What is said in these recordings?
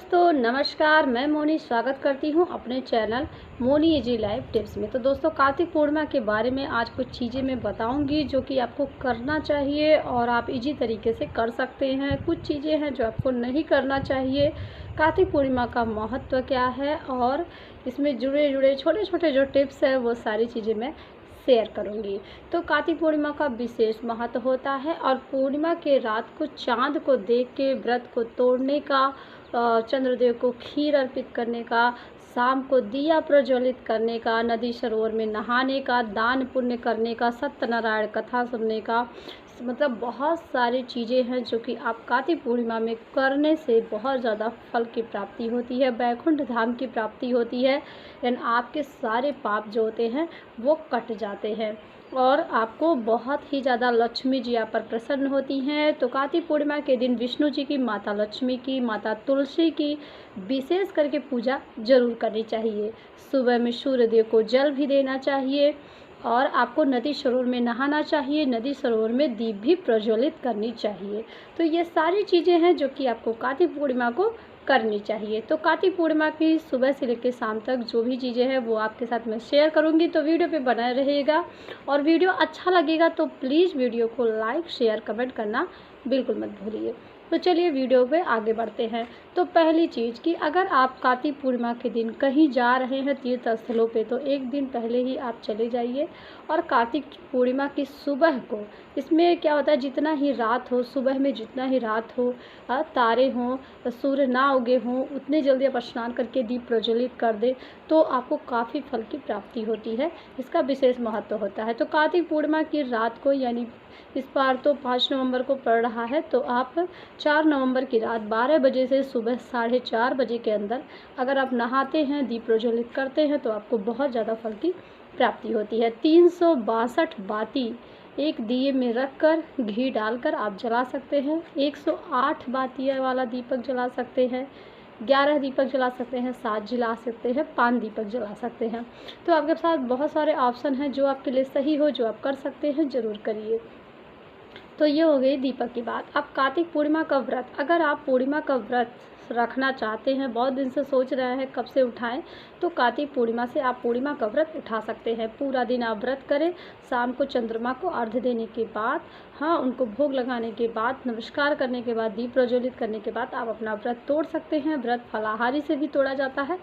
दोस्तों नमस्कार, मैं मोनी स्वागत करती हूं अपने channel Moni easy life tips में। तो दोस्तों कार्तिक पूर्णिमा के बारे में आज कुछ चीज़ें मैं बताऊंगी जो कि आपको करना चाहिए और आप इजी तरीके से कर सकते हैं। कुछ चीज़ें हैं जो आपको नहीं करना चाहिए। कार्तिक पूर्णिमा का महत्व क्या है और इसमें जुड़े छोटे छोटे जो टिप्स हैं वो सारी चीज़ें मैं शेयर करूंगी। तो कार्तिक पूर्णिमा का विशेष महत्व होता है और पूर्णिमा के रात को चाँद को देख के व्रत को तोड़ने का, चंद्रदेव को खीर अर्पित करने का, शाम को दिया प्रज्वलित करने का, नदी सरोवर में नहाने का, दान पुण्य करने का, सत्यनारायण कथा सुनने का, मतलब बहुत सारी चीज़ें हैं जो कि आप कार्तिक पूर्णिमा में करने से बहुत ज़्यादा फल की प्राप्ति होती है, वैकुंठ धाम की प्राप्ति होती है। एंड आपके सारे पाप जो होते हैं वो कट जाते हैं और आपको बहुत ही ज़्यादा लक्ष्मी जी आप पर प्रसन्न होती हैं। तो कार्तिक पूर्णिमा के दिन विष्णु जी की, माता लक्ष्मी की, माता तुलसी की विशेष करके पूजा जरूर करनी चाहिए। सुबह में सूर्यदेव को जल भी देना चाहिए और आपको नदी सरोवर में नहाना चाहिए, नदी सरोवर में दीप भी प्रज्वलित करनी चाहिए। तो ये सारी चीज़ें हैं जो कि आपको कार्तिक पूर्णिमा को करनी चाहिए। तो कार्तिक पूर्णिमा की सुबह से लेकर शाम तक जो भी चीज़ें हैं वो आपके साथ मैं शेयर करूंगी, तो वीडियो पे बना रहेगा। और वीडियो अच्छा लगेगा तो प्लीज़ वीडियो को लाइक शेयर कमेंट करना बिल्कुल मत भूलिए। तो चलिए वीडियो पे आगे बढ़ते हैं। तो पहली चीज़ कि अगर आप कार्तिक पूर्णिमा के दिन कहीं जा रहे हैं तीर्थ स्थलों पे, तो एक दिन पहले ही आप चले जाइए और कार्तिक पूर्णिमा की सुबह को, इसमें क्या होता है जितना ही रात हो, सुबह में जितना ही रात हो, तारे हों, सूर्य ना उगे हों, उतने जल्दी आप स्नान करके दीप प्रज्वलित कर दें तो आपको काफ़ी फल की प्राप्ति होती है। इसका विशेष महत्व होता है। तो कार्तिक पूर्णिमा की रात को, यानी इस बार तो 5 नवंबर को पड़ रहा है, तो आप 4 नवंबर की रात 12 बजे से सुबह 4:30 बजे के अंदर अगर आप नहाते हैं, दीप प्रज्वलित करते हैं तो आपको बहुत ज़्यादा फल की प्राप्ति होती है। 362 बाती एक दिए में रखकर घी डालकर आप जला सकते हैं। 108 बातियाँ वाला दीपक जला सकते हैं, 11 दीपक जला सकते हैं, 7 जला सकते हैं, 5 दीपक जला सकते हैं। तो आपके साथ बहुत सारे ऑप्शन हैं, जो आपके लिए सही हो, जो आप कर सकते हैं ज़रूर करिए। तो ये हो गई दीपक की बात। अब कार्तिक पूर्णिमा का व्रत, अगर आप पूर्णिमा का व्रत रखना चाहते हैं, बहुत दिन से सोच रहे हैं कब से उठाएं, तो कार्तिक पूर्णिमा से आप पूर्णिमा का व्रत उठा सकते हैं। पूरा दिन आप व्रत करें, शाम को चंद्रमा को अर्घ्य देने के बाद, उनको भोग लगाने के बाद, नमस्कार करने के बाद, दीप प्रज्वलित करने के बाद आप अपना व्रत तोड़ सकते हैं। व्रत फलाहारी से भी तोड़ा जाता है,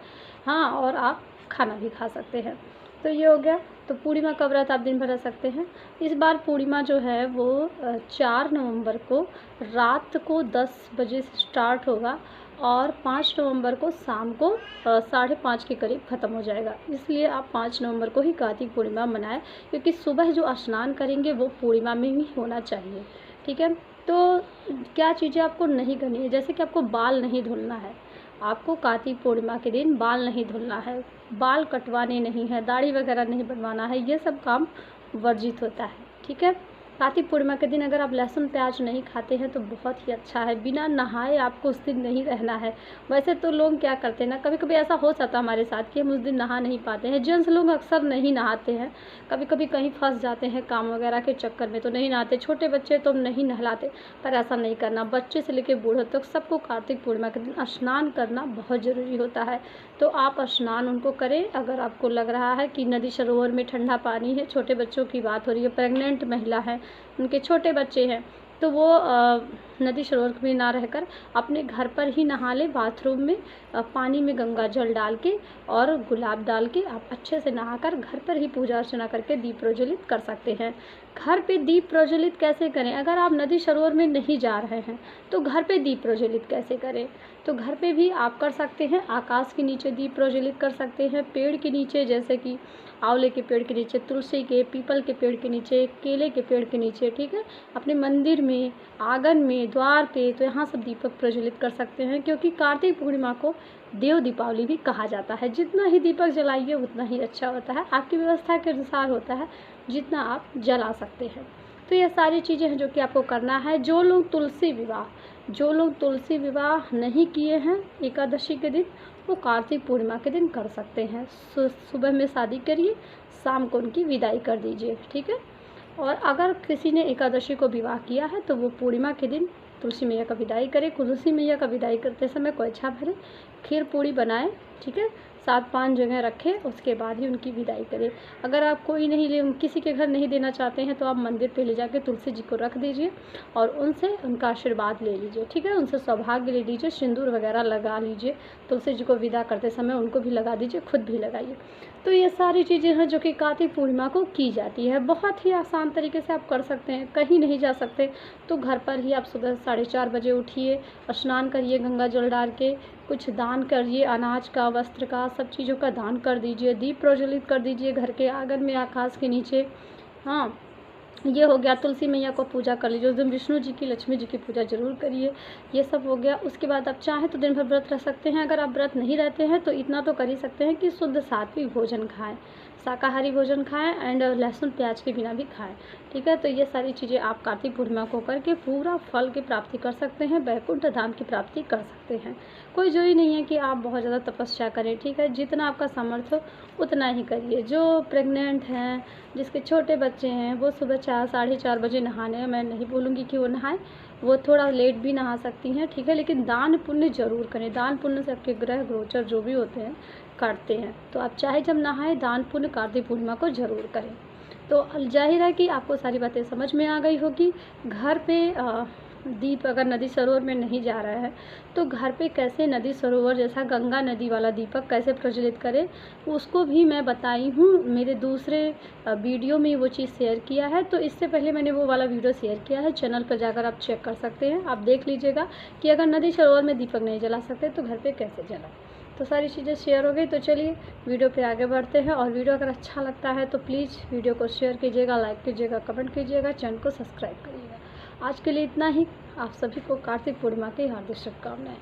और आप खाना भी खा सकते हैं। तो ये हो गया। तो पूर्णिमा का व्रत आप दिन भर रह सकते हैं। इस बार पूर्णिमा जो है वो 4 नवंबर को रात को 10 बजे से स्टार्ट होगा और 5 नवंबर को शाम को 5:30 के करीब ख़त्म हो जाएगा। इसलिए आप 5 नवंबर को ही कार्तिक पूर्णिमा मनाएं, क्योंकि सुबह जो स्नान करेंगे वो पूर्णिमा में ही होना चाहिए। ठीक है। तो क्या चीज़ें आपको नहीं करनी है, जैसे कि आपको बाल नहीं धुलना है, आपको कार्तिक पूर्णिमा के दिन बाल नहीं धुलना है, बाल कटवाने नहीं है, दाढ़ी वगैरह नहीं बनवाना है, ये सब काम वर्जित होता है। ठीक है। कार्तिक पूर्णिमा के दिन अगर आप लहसुन प्याज नहीं खाते हैं तो बहुत ही अच्छा है। बिना नहाए आपको उस दिन नहीं रहना है। वैसे तो लोग क्या करते हैं ना, कभी कभी ऐसा हो जाता है हमारे साथ कि हम उस दिन नहा नहीं पाते हैं। जेंट्स लोग अक्सर नहीं नहाते हैं, कभी कभी कहीं फंस जाते हैं काम वगैरह के चक्कर में तो नहीं नहाते। छोटे बच्चे तो नहीं नहलाते, पर ऐसा नहीं करना। बच्चे से लेकर बूढ़े तक सबको कार्तिक पूर्णिमा के दिन स्नान करना बहुत ज़रूरी होता है। तो आप स्नान उनको करें। अगर आपको लग रहा है कि नदी सरोवर में ठंडा पानी है, छोटे बच्चों की बात हो रही है, प्रेग्नेंट महिला है, उनके छोटे बच्चे हैं, तो वो नदी सरोवर में ना रहकर अपने घर पर ही नहा ले। बाथरूम में पानी में गंगा जल डाल के और गुलाब डाल के आप अच्छे से नहाकर घर पर ही पूजा अर्चना करके दीप प्रज्वलित कर सकते हैं। घर पे दीप प्रज्वलित कैसे करें? अगर आप नदी सरोवर में नहीं जा रहे हैं तो घर पे दीप प्रज्वलित कैसे करें? तो घर पे भी आप कर सकते हैं। आकाश के नीचे दीप प्रज्वलित कर सकते हैं, पेड़ के नीचे, जैसे कि आंवले के पेड़ के नीचे, तुलसी के, पीपल के पेड़ के नीचे, केले के पेड़ के नीचे। ठीक है। अपने मंदिर में, आंगन में, द्वार पे, तो यहाँ सब दीपक प्रज्वलित कर सकते हैं, क्योंकि कार्तिक पूर्णिमा को देव दीपावली भी कहा जाता है। जितना ही दीपक जलाइए उतना ही अच्छा होता है, आपकी व्यवस्था के अनुसार होता है जितना आप जला सकते हैं। तो ये सारी चीज़ें हैं जो कि आपको करना है। जो लोग तुलसी विवाह नहीं किए हैं एकादशी के दिन, वो कार्तिक पूर्णिमा के दिन कर सकते हैं। सुबह में शादी करिए, शाम को उनकी विदाई कर दीजिए। ठीक है। और अगर किसी ने एकादशी को विवाह किया है तो वो पूर्णिमा के दिन तुलसी मैया का विदाई करें। तुलसी मैया का विदाई करते समय खोइछा भरें, खीर पूड़ी बनाएं, ठीक है, 7-5 जगह रखें, उसके बाद ही उनकी विदाई करें। अगर आप कोई नहीं ले किसी के घर नहीं देना चाहते हैं तो आप मंदिर पे ले जाके तुलसी जी को रख दीजिए और उनसे उनका आशीर्वाद ले लीजिए, ठीक है, उनसे सौभाग्य ले लीजिए, सिंदूर वगैरह लगा लीजिए, तुलसी जी को विदा करते समय उनको भी लगा दीजिए, खुद भी लगाइए। तो ये सारी चीज़ें हैं जो कि कार्तिक पूर्णिमा को की जाती है। बहुत ही आसान तरीके से आप कर सकते हैं। कहीं नहीं जा सकते तो घर पर ही आप सुबह 4:30 बजे उठिए, स्नान करिए, गंगा जल डाल के कुछ दान करिए, अनाज का, वस्त्र का, सब चीज़ों का दान कर दीजिए, दीप प्रज्वलित कर दीजिए घर के आंगन में, आकाश के नीचे। हाँ, ये हो गया। तुलसी मैया को पूजा कर लीजिए, उस दिन विष्णु जी की, लक्ष्मी जी की पूजा ज़रूर करिए। ये सब हो गया। उसके बाद आप चाहें तो दिन भर व्रत रह सकते हैं। अगर आप व्रत नहीं रहते हैं तो इतना तो कर ही सकते हैं कि शुद्ध सात्विक भोजन खाएं, शाकाहारी भोजन खाएं एंड लहसुन प्याज के बिना भी खाएं, ठीक है। तो ये सारी चीज़ें आप कार्तिक पूर्णिमा को करके पूरा फल की प्राप्ति कर सकते हैं, वैकुंठ धाम की प्राप्ति कर सकते हैं। कोई ज़रूरी नहीं है कि आप बहुत ज़्यादा तपस्या करें, ठीक है, जितना आपका सामर्थ्य हो उतना ही करिए। जो प्रेग्नेंट हैं, जिसके छोटे बच्चे हैं, वो सुबह 4-4:30 बजे नहाने, मैं नहीं बोलूँगी कि वो नहाएं, वो थोड़ा लेट भी नहा सकती हैं, ठीक है, लेकिन दान पुण्य ज़रूर करें। दान पुण्य से आपके ग्रह गोचर जो भी होते हैं काटते हैं। तो आप चाहे जब नहाएं, दान पुण्य कार्तिक पूर्णिमा को ज़रूर करें। तो जाहिर है कि आपको सारी बातें समझ में आ गई होगी। घर पे दीप अगर नदी सरोवर में नहीं जा रहा है तो घर पे कैसे नदी सरोवर जैसा गंगा नदी वाला दीपक कैसे प्रज्वलित करें, उसको भी मैं बताई हूँ। मेरे दूसरे वीडियो में वो चीज़ शेयर किया है। तो इससे पहले मैंने वो वाला वीडियो शेयर किया है, चैनल पर जाकर आप चेक कर सकते हैं। आप देख लीजिएगा कि अगर नदी सरोवर में दीपक नहीं जला सकते तो घर पर कैसे जलाएं। तो सारी चीज़ें शेयर हो गई। तो चलिए वीडियो पे आगे बढ़ते हैं। और वीडियो अगर अच्छा लगता है तो प्लीज़ वीडियो को शेयर कीजिएगा, लाइक कीजिएगा, कमेंट कीजिएगा, चैनल को सब्सक्राइब करिएगा। आज के लिए इतना ही। आप सभी को कार्तिक पूर्णिमा की हार्दिक शुभकामनाएं।